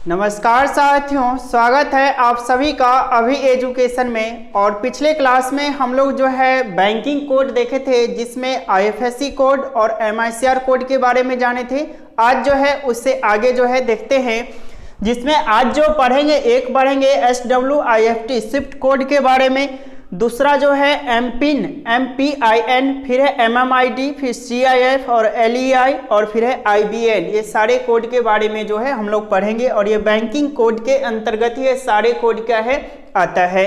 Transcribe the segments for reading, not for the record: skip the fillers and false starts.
नमस्कार साथियों, स्वागत है आप सभी का अभी एजुकेशन में। और पिछले क्लास में हम लोग जो है बैंकिंग कोड देखे थे, जिसमें आईएफएससी कोड और एमआईसीआर कोड के बारे में जाने थे। आज जो है उससे आगे जो है देखते हैं, जिसमें आज जो पढ़ेंगे, एक पढ़ेंगे SWIFT स्विफ्ट कोड के बारे में, दूसरा जो है एमपिन MPIN, फिर है MMID, फिर CIF और LEI और फिर है IBN। ये सारे कोड के बारे में जो है हम लोग पढ़ेंगे और ये बैंकिंग कोड के अंतर्गत ही ये सारे कोड क्या है आता है।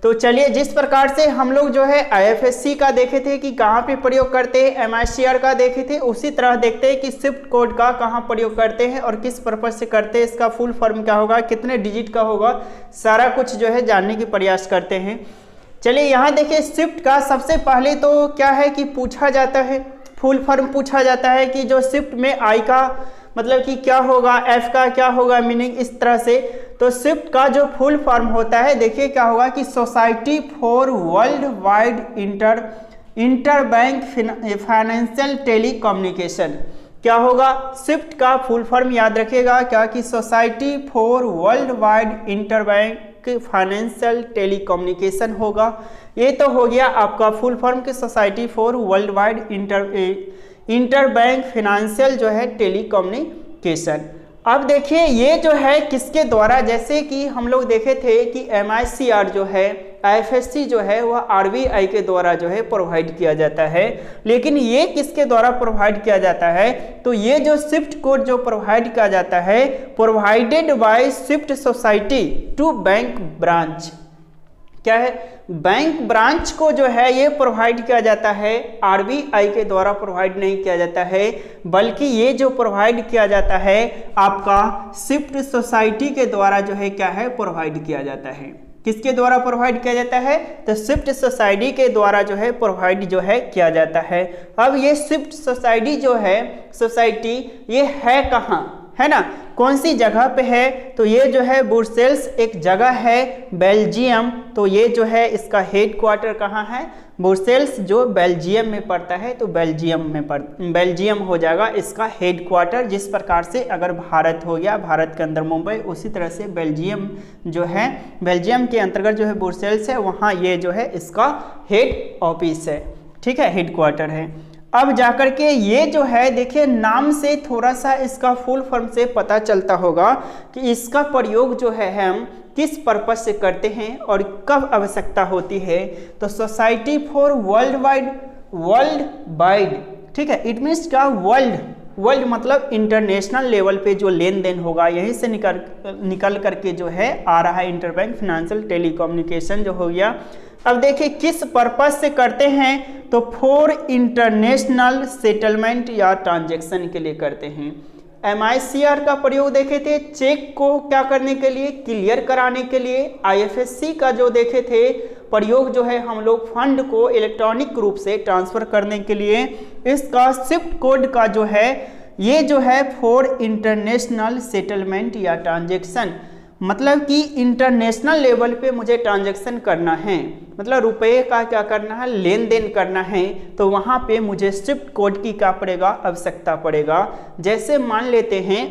तो चलिए, जिस प्रकार से हम लोग जो है IFSC का देखे थे कि कहाँ पे प्रयोग करते हैं, MICR का देखे थे, उसी तरह देखते हैं कि स्विफ्ट कोड का कहाँ प्रयोग करते हैं और किस पर्पज से करते हैं, इसका फुल फॉर्म क्या होगा, कितने डिजिट का होगा, सारा कुछ जो है जानने की प्रयास करते हैं। चलिए यहाँ देखिए, स्विफ्ट का सबसे पहले तो क्या है कि पूछा जाता है, फुल फॉर्म पूछा जाता है कि जो स्विफ्ट में आई का मतलब कि क्या होगा, एफ का क्या होगा मीनिंग, इस तरह से। तो स्विफ्ट का जो फुल फॉर्म होता है, देखिए क्या होगा कि society for world wide inter bank financial telecommunication. क्या होगा स्विफ्ट का फुल फॉर्म, याद रखिएगा क्या, कि society for world wide inter bank financial telecommunication होगा। ये तो हो गया आपका फुल फॉर्म की society for world wide inter bank financial जो है टेलीकम्युनिकेशन। अब देखिए ये जो है किसके द्वारा, जैसे कि हम लोग देखे थे कि MICR जो है, IFSC जो है वह RBI के द्वारा जो है प्रोवाइड किया जाता है। लेकिन ये किसके द्वारा प्रोवाइड किया जाता है, तो ये जो स्विफ्ट कोड जो प्रोवाइड किया जाता है, provided by SWIFT society to bank branch. क्या है, बैंक ब्रांच को जो है ये प्रोवाइड किया जाता है, RBI के द्वारा प्रोवाइड नहीं किया जाता है, बल्कि ये जो प्रोवाइड किया जाता है आपका स्विफ्ट सोसाइटी के द्वारा जो है क्या है प्रोवाइड किया जाता है। किसके द्वारा प्रोवाइड किया जाता है, तो स्विफ्ट सोसाइटी के द्वारा जो है प्रोवाइड जो है किया जाता है। अब ये स्विफ्ट सोसाइटी जो है, सोसाइटी ये है कहाँ, है ना, कौन सी जगह पे है, तो ये जो है ब्रुसेल्स एक जगह है, बेल्जियम। तो ये जो है इसका हेड क्वार्टर कहाँ है, ब्रुसेल्स जो बेल्जियम में पड़ता है, तो बेल्जियम हो जाएगा इसका हेड क्वार्टर। जिस प्रकार से अगर भारत हो गया, भारत के अंदर मुंबई, उसी तरह से बेल्जियम जो है, बेल्जियम के अंतर्गत जो है ब्रुसेल्स है, वहाँ ये जो है इसका हेड ऑफिस है, ठीक है, हेड क्वार्टर है। अब जाकर के ये जो है देखिए, नाम से थोड़ा सा इसका फुल फॉर्म से पता चलता होगा कि इसका प्रयोग जो है हम किस पर्पज से करते हैं और कब आवश्यकता होती है। तो सोसाइटी फॉर वर्ल्ड वाइड, ठीक है, इट मीन्स क्या, वर्ल्ड मतलब इंटरनेशनल लेवल पे जो लेन देन होगा, यहीं से निकल करके जो है आ रहा है इंटरबैंक फाइनेंशियल टेलीकम्युनिकेशन जो हो गया। अब देखिए किस पर्पज से करते हैं, तो फॉर इंटरनेशनल सेटलमेंट या ट्रांजैक्शन के लिए करते हैं। MICR का प्रयोग देखे थे चेक को क्या करने के लिए, क्लियर कराने के लिए। IFSC का जो देखे थे प्रयोग जो है हम लोग फंड को इलेक्ट्रॉनिक रूप से ट्रांसफर करने के लिए। इसका स्विफ्ट कोड का जो है ये जो है फॉर इंटरनेशनल सेटलमेंट या ट्रांजैक्शन, मतलब कि इंटरनेशनल लेवल पे मुझे ट्रांजैक्शन करना है, मतलब रुपए का क्या करना है, लेन देन करना है, तो वहाँ पे मुझे स्विफ्ट कोड की क्या पड़ेगा, आवश्यकता पड़ेगा। जैसे मान लेते हैं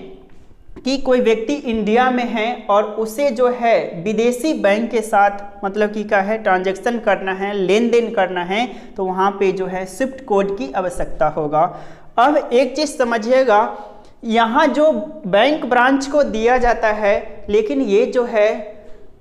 कि कोई व्यक्ति इंडिया में है और उसे जो है विदेशी बैंक के साथ मतलब कि क्या है ट्रांजैक्शन करना है, लेन देन करना है, तो वहाँ पे जो है स्विफ्ट कोड की आवश्यकता होगा। अब एक चीज़ समझिएगा, यहाँ जो बैंक ब्रांच को दिया जाता है, लेकिन ये जो है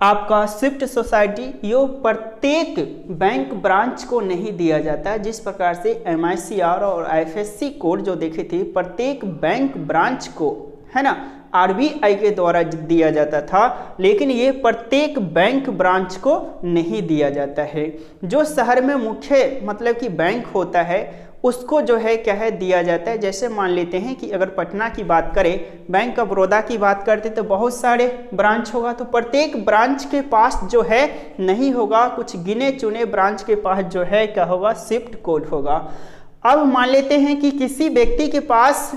आपका स्विफ्ट सोसाइटी ये प्रत्येक बैंक ब्रांच को नहीं दिया जाता। जिस प्रकार से MICR और IFSC कोड जो देखे थे प्रत्येक बैंक ब्रांच को, है ना, RBI के द्वारा दिया जाता था, लेकिन ये प्रत्येक बैंक ब्रांच को नहीं दिया जाता है। जो शहर में मुख्य मतलब कि बैंक होता है उसको जो है क्या है दिया जाता है। जैसे मान लेते हैं कि अगर पटना की बात करें, बैंक ऑफ बड़ौदा की बात करते तो बहुत सारे ब्रांच होगा, तो प्रत्येक ब्रांच के पास जो है नहीं होगा, कुछ गिने चुने ब्रांच के पास जो है क्या होगा, स्विफ्ट कोड होगा। अब मान लेते हैं कि किसी व्यक्ति के पास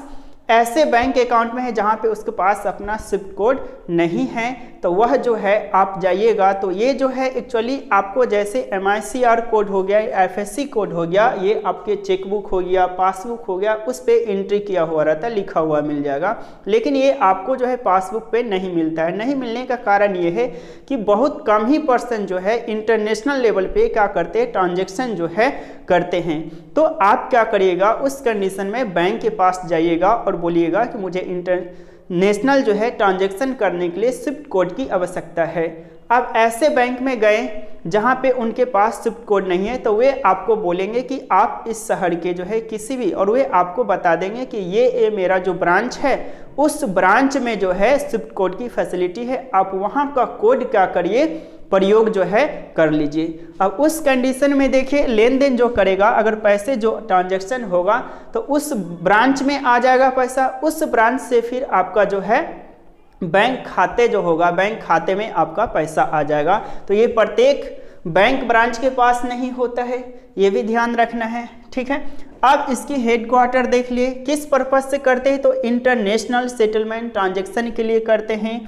ऐसे बैंक अकाउंट में है जहां पे उसके पास अपना स्विफ्ट कोड नहीं है, तो वह जो है आप जाइएगा तो ये जो है एक्चुअली आपको जैसे MICR कोड हो गया, FSC कोड हो गया, ये आपके चेकबुक हो गया, पासबुक हो गया, उस पे एंट्री किया हुआ रहता है, लिखा हुआ मिल जाएगा। लेकिन ये आपको जो है पासबुक पे नहीं मिलता है। नहीं मिलने का कारण ये है कि बहुत कम ही पर्सन जो है इंटरनेशनल लेवल पे क्या करते हैं, ट्रांजेक्शन जो है करते हैं। तो आप क्या करिएगा, उस कंडीशन में बैंक के पास जाइएगा और बोलिएगा कि मुझे इंटरनेशनल जो है ट्रांजैक्शन करने के लिए स्विफ्ट कोड की आवश्यकता है। अब ऐसे बैंक में गए जहां पे उनके पास स्विफ्ट कोड नहीं है, तो वे आपको बोलेंगे कि आप इस शहर के जो है किसी भी, और वे आपको बता देंगे कि ये मेरा जो ब्रांच है उस ब्रांच में जो है स्विफ्ट कोड की फैसिलिटी है, आप वहां का कोड क्या करिए, प्रयोग जो है कर लीजिए। अब उस कंडीशन में देखिए लेन देन जो करेगा, अगर पैसे जो ट्रांजैक्शन होगा तो उस ब्रांच में आ जाएगा पैसा, उस ब्रांच से फिर आपका जो है बैंक खाते जो होगा, बैंक खाते में आपका पैसा आ जाएगा। तो ये प्रत्येक बैंक ब्रांच के पास नहीं होता है, ये भी ध्यान रखना है, ठीक है। अब इसकी हेडक्वार्टर देख लिए, किस पर्पज से करते हैं, तो इंटरनेशनल सेटलमेंट ट्रांजैक्शन के लिए करते हैं।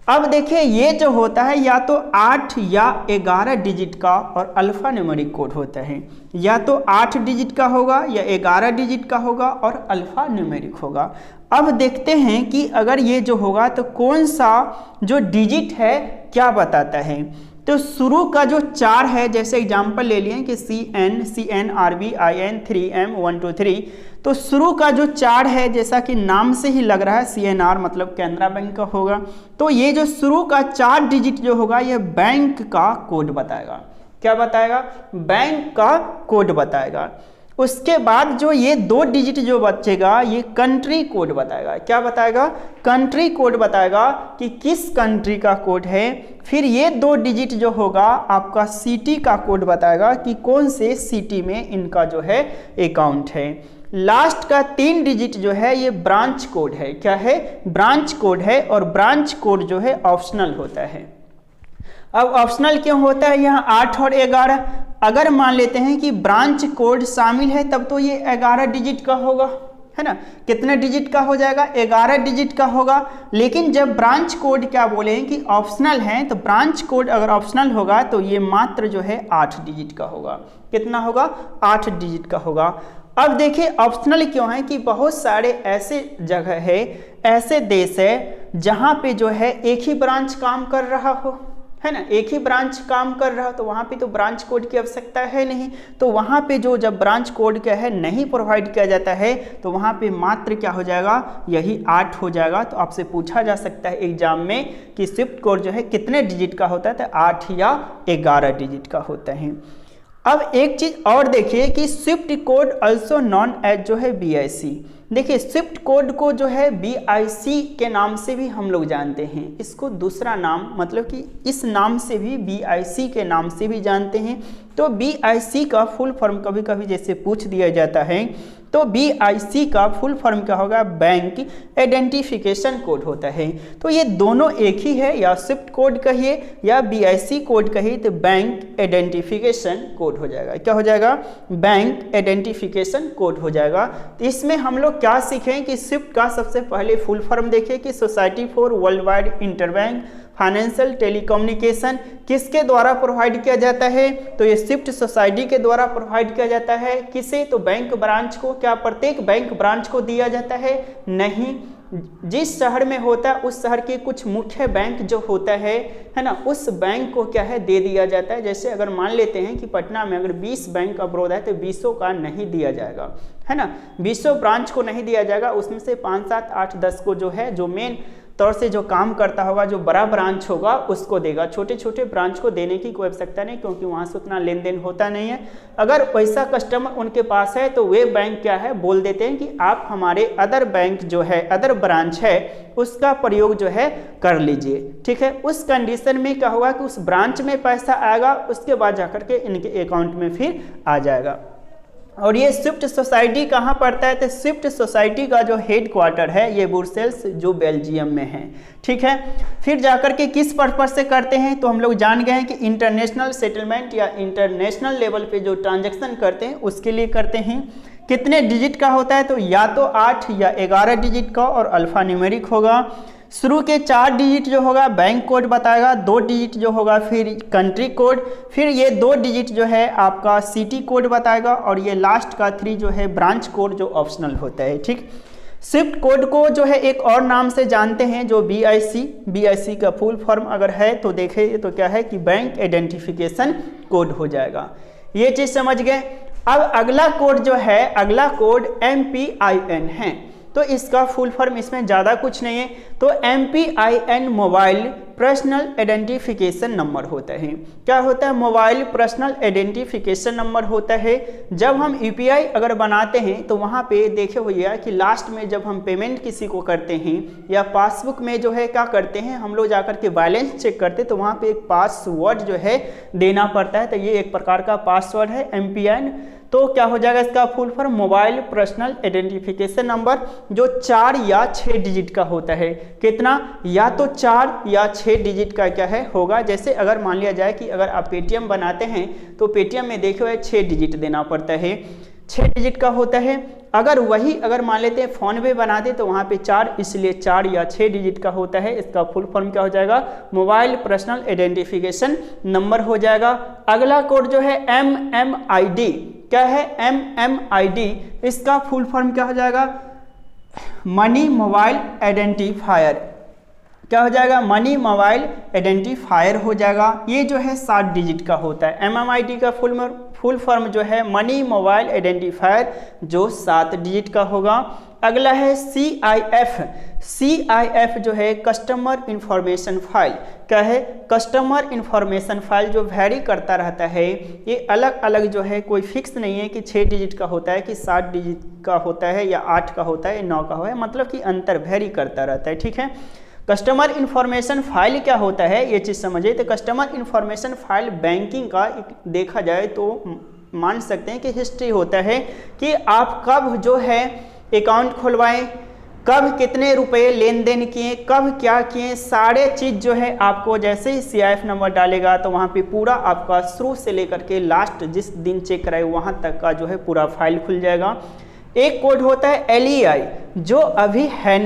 अब देखिए ये जो होता है या तो 8 या 11 डिजिट का और अल्फा न्यूमेरिक कोड होता है, या तो 8 डिजिट का होगा या 11 डिजिट का होगा और अल्फा न्यूमेरिक होगा। अब देखते हैं कि अगर ये जो होगा तो कौन सा जो डिजिट है क्या बताता है। तो शुरू का जो 4 है, जैसे एग्जांपल ले लिए कि CNRBIN 3M123, तो शुरू का जो 4 है, जैसा कि नाम से ही लग रहा है CNR मतलब कैनरा बैंक का होगा, तो ये जो शुरू का 4 डिजिट जो होगा ये बैंक का कोड बताएगा। क्या बताएगा, बैंक का कोड बताएगा। उसके बाद जो ये 2 डिजिट जो बचेगा ये कंट्री कोड बताएगा। क्या बताएगा, कंट्री कोड बताएगा कि किस कंट्री का कोड है। फिर ये 2 डिजिट जो होगा आपका सिटी का कोड बताएगा कि कौन से सिटी में इनका जो है अकाउंट है। लास्ट का 3 डिजिट जो है ये ब्रांच कोड है। क्या है, ब्रांच कोड है, और ब्रांच कोड जो है ऑप्शनल होता है। अब ऑप्शनल क्यों होता है, यहाँ 8 और 11, अगर मान लेते हैं कि ब्रांच कोड शामिल है तब तो ये 11 डिजिट का होगा, है ना। कितने डिजिट का हो जाएगा, 11 डिजिट का होगा। लेकिन जब ब्रांच कोड क्या बोले हैं कि ऑप्शनल है, तो ब्रांच कोड अगर ऑप्शनल होगा तो ये मात्र जो है 8 डिजिट का होगा। कितना होगा, 8 डिजिट का होगा। अब देखिए ऑप्शनल क्यों है कि बहुत सारे ऐसे जगह है, ऐसे देश है जहाँ पे जो है एक ही ब्रांच काम कर रहा हो, है ना, एक ही ब्रांच काम कर रहा हो, तो वहाँ पे तो ब्रांच कोड की आवश्यकता है नहीं। तो वहाँ पे जो जब ब्रांच कोड क्या है नहीं प्रोवाइड किया जाता है तो वहाँ पे मात्र क्या हो जाएगा, यही 8 हो जाएगा। तो आपसे पूछा जा सकता है एग्जाम में कि स्विफ्ट कोड जो है कितने डिजिट का होता है, तो 8 या 11 डिजिट का होता है। अब एक चीज और देखिए कि SWIFT code also known as जो है BIC। देखिए स्विफ्ट कोड को जो है BIC के नाम से भी हम लोग जानते हैं, इसको दूसरा नाम मतलब कि इस नाम से भी BIC के नाम से भी जानते हैं। तो BIC का फुल फॉर्म कभी कभी जैसे पूछ दिया जाता है, तो BIC का फुल फॉर्म क्या होगा, बैंक आइडेंटिफिकेशन कोड होता है। तो ये दोनों एक ही है, या स्विफ्ट कोड कहिए या BIC कोड कहिए, तो बैंक आइडेंटिफिकेशन कोड हो जाएगा। क्या हो जाएगा, बैंक आइडेंटिफिकेशन कोड हो जाएगा। तो इसमें हम लोग क्या सीखें कि स्विफ्ट का सबसे पहले फुल फॉर्म देखिए कि society for world wide interbank financial telecommunication किसके द्वारा प्रोवाइड किया जाता है, तो ये स्विफ्ट सोसाइटी के द्वारा प्रोवाइड किया जाता है। किसे, तो बैंक ब्रांच को। क्या प्रत्येक बैंक ब्रांच को दिया जाता है, नहीं। जिस शहर में होता है उस शहर के कुछ मुख्य बैंक जो होता है ना, उस बैंक को क्या है दे दिया जाता है। जैसे अगर मान लेते हैं कि पटना में अगर 20 बैंक अवरोध है तो 20 का नहीं दिया जाएगा, है ना, 20 ब्रांच को नहीं दिया जाएगा। उसमें से 5, 7, 8, 10 को जो है जो मेन तौर से जो काम करता होगा, जो बड़ा ब्रांच होगा उसको देगा। छोटे छोटे ब्रांच को देने की कोई आवश्यकता नहीं, क्योंकि वहाँ से उतना लेन देन होता नहीं है। अगर पैसा कस्टमर उनके पास है तो वे बैंक क्या है बोल देते हैं कि आप हमारे अदर बैंक जो है, अदर ब्रांच है, उसका प्रयोग जो है कर लीजिए, ठीक है। उस कंडीशन में क्या होगा कि उस ब्रांच में पैसा आएगा, उसके बाद जाकर के इनके अकाउंट में फिर आ जाएगा। और ये स्विफ्ट सोसाइटी कहाँ पड़ता है, तो स्विफ्ट सोसाइटी का जो हेड क्वार्टर है ये ब्रुसेल्स जो बेल्जियम में है, ठीक है। फिर जाकर के किस पर्पज से करते हैं, तो हम लोग जान गए हैं कि इंटरनेशनल सेटलमेंट या इंटरनेशनल लेवल पे जो ट्रांजैक्शन करते हैं उसके लिए करते हैं। कितने डिजिट का होता है, तो या तो 8 या 11 डिजिट का और अल्फा न्यूमेरिक होगा। शुरू के 4 डिजिट जो होगा बैंक कोड बताएगा, 2 डिजिट जो होगा फिर कंट्री कोड, फिर ये 2 डिजिट जो है आपका सिटी कोड बताएगा, और ये लास्ट का 3 जो है ब्रांच कोड जो ऑप्शनल होता है। ठीक, स्विफ्ट कोड को जो है एक और नाम से जानते हैं जो BIC का फुल फॉर्म अगर है तो देखें तो क्या है कि बैंक आइडेंटिफिकेशन कोड हो जाएगा। ये चीज़ समझ गए। अब अगला कोड जो है, अगला कोड MPIN है, तो इसका फुल फॉर्म इसमें ज़्यादा कुछ नहीं है, तो MPIN mobile personal identification number होता है। क्या होता है? मोबाइल पर्सनल आइडेंटिफिकेशन नंबर होता है। जब हम UPI अगर बनाते हैं तो वहाँ पे देखे हुए कि लास्ट में जब हम पेमेंट किसी को करते हैं या पासबुक में जो है क्या करते हैं हम लोग जाकर के बैलेंस चेक करते हैं, तो वहाँ पे एक पासवर्ड जो है देना पड़ता है, तो ये एक प्रकार का पासवर्ड है MPIN। तो क्या हो जाएगा इसका full form? Mobile personal identification number, जो 4 या 6 डिजिट का होता है। कितना? या तो 4 या 6 डिजिट का क्या है होगा। जैसे अगर मान लिया जाए कि अगर आप पेटीएम बनाते हैं तो पेटीएम में देखो 6 डिजिट देना पड़ता है, 6 डिजिट का होता है। अगर मान लेते हैं फोन पे बनाते तो वहाँ पे 4, इसलिए 4 या 6 डिजिट का होता है। इसका फुल फॉर्म क्या हो जाएगा? मोबाइल पर्सनल आइडेंटिफिकेशन नंबर हो जाएगा। अगला कोड जो है MMID, क्या है? MMID, इसका फुल फॉर्म क्या हो जाएगा? Money mobile identifier. क्या हो जाएगा? मनी मोबाइल आइडेंटिफायर हो जाएगा। ये जो है 7 डिजिट का होता है। MMID का फुल फॉर्म जो है मनी मोबाइल आइडेंटिफायर, जो 7 डिजिट का होगा। अगला है CIF जो है कस्टमर इंफॉर्मेशन फाइल। क्या है? कस्टमर इंफॉर्मेशन फाइल, जो वेरी करता रहता है। ये अलग अलग जो है, कोई फिक्स नहीं है कि 6 डिजिट का होता है कि 7 डिजिट का होता है या 8 का होता है 9 का होता है, मतलब कि अंतर वेरी करता रहता है। ठीक है, कस्टमर इंफॉर्मेशन फाइल क्या होता है ये चीज़ समझिए। तो कस्टमर इंफॉर्मेशन फाइल बैंकिंग का देखा जाए तो मान सकते हैं कि हिस्ट्री होता है कि आप कब जो है अकाउंट खुलवाएं, कब कितने रुपए लेन देन किए, कब क्या किए, सारे चीज़ जो है आपको जैसे ही CIF नंबर डालेगा तो वहाँ पे पूरा आपका शुरू से लेकर के लास्ट जिस दिन चेक कराए वहाँ तक का जो है पूरा फाइल खुल जाएगा। एक कोड होता है LEI, जो अभी है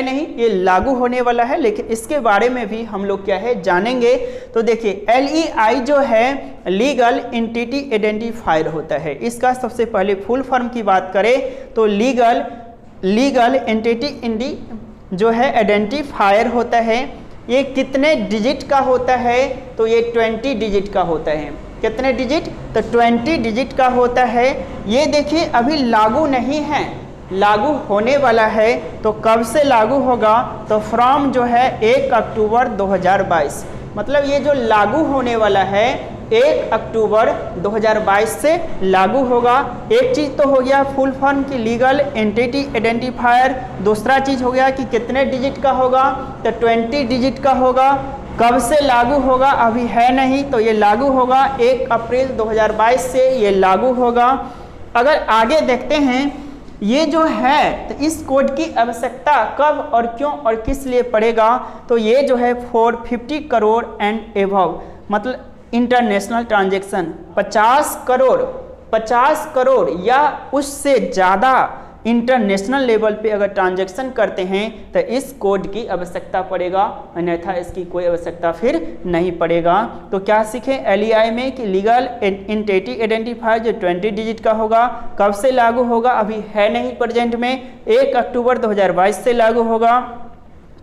नहीं, ये लागू होने वाला है, लेकिन इसके बारे में भी हम लोग क्या है जानेंगे। तो देखिए LEI जो है लीगल एंटिटी आइडेंटिफायर होता है। इसका सबसे पहले फुल फॉर्म की बात करें तो लीगल एंटिटी जो है आइडेंटिफायर होता है। ये कितने डिजिट का होता है? तो ये 20 डिजिट का होता है। कितने डिजिट? तो 20 डिजिट का होता है। ये देखिए अभी लागू नहीं है, लागू होने वाला है। तो कब से लागू होगा? तो फ्रॉम जो है 1 अक्टूबर 2022, मतलब ये जो लागू होने वाला है 1 अक्टूबर 2022 से लागू होगा। एक चीज़ तो हो गया फुल फॉर्म की लीगल एंटिटी आइडेंटिफायर, दूसरा चीज़ हो गया कि कितने डिजिट का होगा? तो 20 डिजिट का होगा। कब से लागू होगा? अभी है नहीं, तो ये लागू होगा 1 अप्रैल 2022 से ये लागू होगा। अगर आगे देखते हैं ये जो है तो इस कोड की आवश्यकता कब और क्यों और किस लिए पड़ेगा? तो ये जो है फॉर 50 करोड़ एंड एबव, मतलब इंटरनेशनल ट्रांजैक्शन 50 करोड़ या उससे ज़्यादा इंटरनेशनल लेवल पे अगर ट्रांजैक्शन करते हैं तो इस कोड की आवश्यकता पड़ेगा, अन्यथा इसकी कोई आवश्यकता फिर नहीं पड़ेगा। तो क्या सीखें LEI में कि लीगल एंटिटी आइडेंटिफायर जो 20 डिजिट का होगा, कब से लागू होगा? अभी है नहीं प्रेजेंट में, 1 अक्टूबर 2022 से लागू होगा।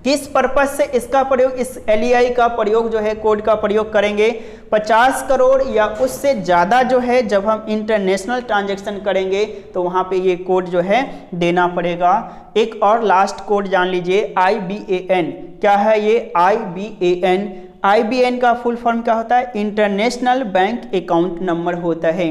किस पर्पज से इसका प्रयोग, इस LEI का प्रयोग जो है कोड का प्रयोग करेंगे? 50 करोड़ या उससे ज़्यादा जो है जब हम इंटरनेशनल ट्रांजैक्शन करेंगे तो वहाँ पे ये कोड जो है देना पड़ेगा। एक और लास्ट कोड जान लीजिए IBAN। क्या है ये IBAN का फुल फॉर्म क्या होता है? इंटरनेशनल बैंक अकाउंट नंबर होता है।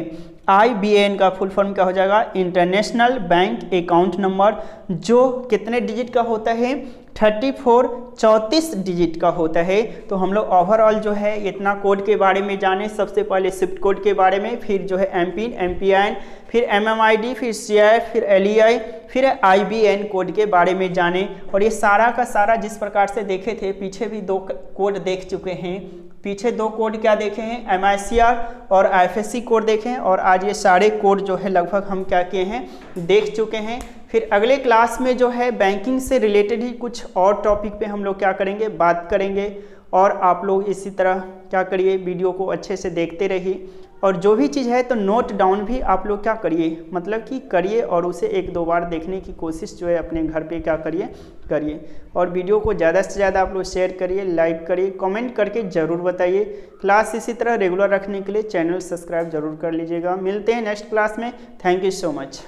IBAN का फुल फॉर्म क्या हो जाएगा? इंटरनेशनल बैंक अकाउंट नंबर, जो कितने डिजिट का होता है? 34 डिजिट का होता है। तो हम लोग ओवरऑल जो है इतना कोड के बारे में जाने, सबसे पहले स्विफ्ट कोड के बारे में, फिर जो है MPIN, फिर MMID, फिर CIF, फिर LEI, फिर IBN कोड के बारे में जाने। और ये सारा का सारा जिस प्रकार से देखे थे, पीछे भी 2 कोड देख चुके हैं। पीछे 2 कोड क्या देखे हैं, MICR और IFSC कोड देखे हैं, और आज ये सारे कोड जो है लगभग हम क्या किए हैं, देख चुके हैं। फिर अगले क्लास में जो है बैंकिंग से रिलेटेड ही कुछ और टॉपिक पे हम लोग क्या करेंगे, बात करेंगे। और आप लोग इसी तरह क्या करिए, वीडियो को अच्छे से देखते रहिए, और जो भी चीज़ है तो नोट डाउन भी आप लोग क्या करिए, मतलब कि करिए, और उसे 1-2 बार देखने की कोशिश जो है अपने घर पे क्या करिए। और वीडियो को ज़्यादा से ज़्यादा आप लोग शेयर करिए, लाइक करिए, कमेंट करके ज़रूर बताइए। क्लास इसी तरह रेगुलर रखने के लिए चैनल सब्सक्राइब जरूर कर लीजिएगा। मिलते हैं नेक्स्ट क्लास में। Thank you so much.